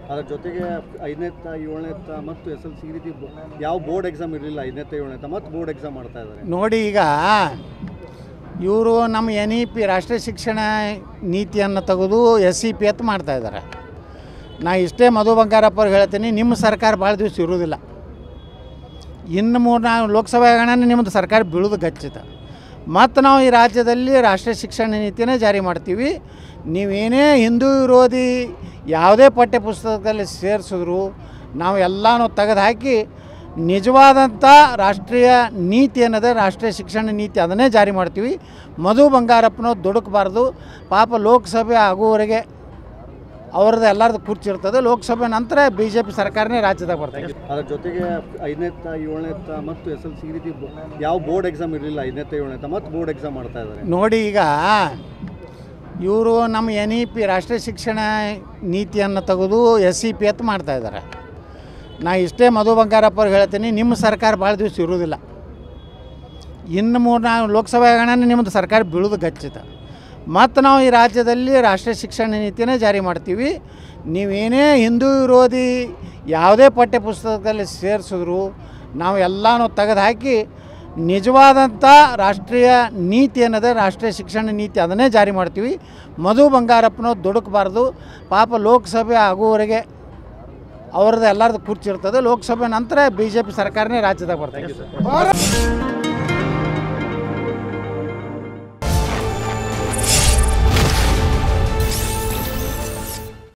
ಅದರ ಜೊತೆಗೆ 5ನೇ 7ನೇ ಮತ್ತು SLC ಈ ರೀತಿ ಯಾವ ಬೋರ್ಡ್ ಎಕ್ಸಾಮ್ ಇರಲಿಲ್ಲ 5ನೇ 7ನೇ ಮತ್ತು ಬೋರ್ಡ್ ಎಕ್ಸಾಮ್ ಮಾಡ್ತಾ ಇದ್ದಾರೆ ನೋಡಿ. ಈಗ ಇವರು ನಮ್ಮ NEP ರಾಷ್ಟ್ರೀಯ ಶಿಕ್ಷಣ ನೀತಿಯನ್ನು ತೆಗೆದು SEP ಅಂತ ಮಾಡ್ತಾಯಿದ್ದಾರೆ. ನಾ ಇಷ್ಟೇ ಮಧು ಬಂಗಾರಪ್ಪ ಅವ್ರಿಗೆ ಹೇಳ್ತೀನಿ, ನಿಮ್ಮ ಸರ್ಕಾರ ಭಾಳ ದಿವಸ ಇರೋದಿಲ್ಲ. ಇನ್ನು 3-4 ಲೋಕಸಭೆ ಹಗರಣನೇ ನಿಮ್ಮದು ಸರ್ಕಾರ ಬೀಳೋದು ಖಚಿತ. ಮತ್ತು ನಾವು ಈ ರಾಜ್ಯದಲ್ಲಿ ರಾಷ್ಟ್ರೀಯ ಶಿಕ್ಷಣ ನೀತಿನೇ ಜಾರಿ ಮಾಡ್ತೀವಿ. ನೀವೇನೇ ಹಿಂದೂ ವಿರೋಧಿ ಯಾವುದೇ ಪಠ್ಯ ಪುಸ್ತಕದಲ್ಲಿ ಸೇರಿಸಿದ್ರು ನಾವು ಎಲ್ಲನೂ ತೆಗೆದು ಹಾಕಿ ನಿಜವಾದಂಥ ರಾಷ್ಟ್ರೀಯ ನೀತಿ ಅನ್ನೋದು ರಾಷ್ಟ್ರೀಯ ಶಿಕ್ಷಣ ನೀತಿ ಅದನ್ನೇ ಜಾರಿ ಮಾಡ್ತೀವಿ. ಮಧು ಬಂಗಾರಪ್ಪನವ್ರು ದುಡುಕಬಾರ್ದು. ಪಾಪ ಲೋಕಸಭೆ ಆಗುವವರೆಗೆ ಅವ್ರದ್ದು ಎಲ್ಲರದ್ದು ಕುರ್ಚಿ ಇರ್ತದೆ. ಲೋಕಸಭೆ ನಂತರ BJP ಸರ್ಕಾರನೇ ರಾಜ್ಯದಾಗ ಬರ್ತದೆ. ಅದರ ಜೊತೆಗೆ 5ನೇ 7ನೇ ಮತ್ತು SLC ಈ ರೀತಿ ಯಾವ ಬೋರ್ಡ್ ಎಕ್ಸಾಮ್ ಇರಲಿಲ್ಲ 5ನೇ 7ನೇ ಮತ್ತು ಬೋರ್ಡ್ ಎಕ್ಸಾಮ್ ಮಾಡ್ತಾ ಇದ್ದಾರೆ ನೋಡಿ. ಈಗ ಇವರು ನಮ್ಮ NEP ರಾಷ್ಟ್ರೀಯ ಶಿಕ್ಷಣ ನೀತಿಯನ್ನು ತೆಗೆದು SEP ಅಂತ ಮಾಡ್ತಾಯಿದ್ದಾರೆ. ನಾ ಇಷ್ಟೇ ಮಧು ಬಂಗಾರಪ್ಪ ಅವ್ರಿಗೆ ಹೇಳ್ತೀನಿ, ನಿಮ್ಮ ಸರ್ಕಾರ ಭಾಳ ದಿವಸ ಇರೋದಿಲ್ಲ. ಇನ್ನು 3-4 ಲೋಕಸಭೆ ಹಗರಣನೇ ನಿಮ್ಮದು ಸರ್ಕಾರ ಬೀಳೋದು ಖಚಿತ. ಮತ್ತು ನಾವು ಈ ರಾಜ್ಯದಲ್ಲಿ ರಾಷ್ಟ್ರೀಯ ಶಿಕ್ಷಣ ನೀತಿನೇ ಜಾರಿ ಮಾಡ್ತೀವಿ. ನೀವೇನೇ ಹಿಂದೂ ವಿರೋಧಿ ಯಾವುದೇ ಪಠ್ಯ ಪುಸ್ತಕದಲ್ಲಿ ಸೇರಿಸಿದ್ರು ನಾವು ಎಲ್ಲನೂ ತೆಗೆದು ಹಾಕಿ ನಿಜವಾದಂಥ ರಾಷ್ಟ್ರೀಯ ನೀತಿ ಅನ್ನೋದು ರಾಷ್ಟ್ರೀಯ ಶಿಕ್ಷಣ ನೀತಿ ಅದನ್ನೇ ಜಾರಿ ಮಾಡ್ತೀವಿ. ಮಧು ಬಂಗಾರಪ್ಪನವ್ರು ದುಡುಕಬಾರ್ದು. ಪಾಪ ಲೋಕಸಭೆ ಆಗುವವರೆಗೆ ಅವ್ರದ್ದು ಎಲ್ಲರದ್ದು ಕುರ್ಚಿ ಇರ್ತದೆ. ಲೋಕಸಭೆ ನಂತರ BJP ಸರ್ಕಾರನೇ ರಾಜ್ಯದಾಗ ಬರ್ತದೆ.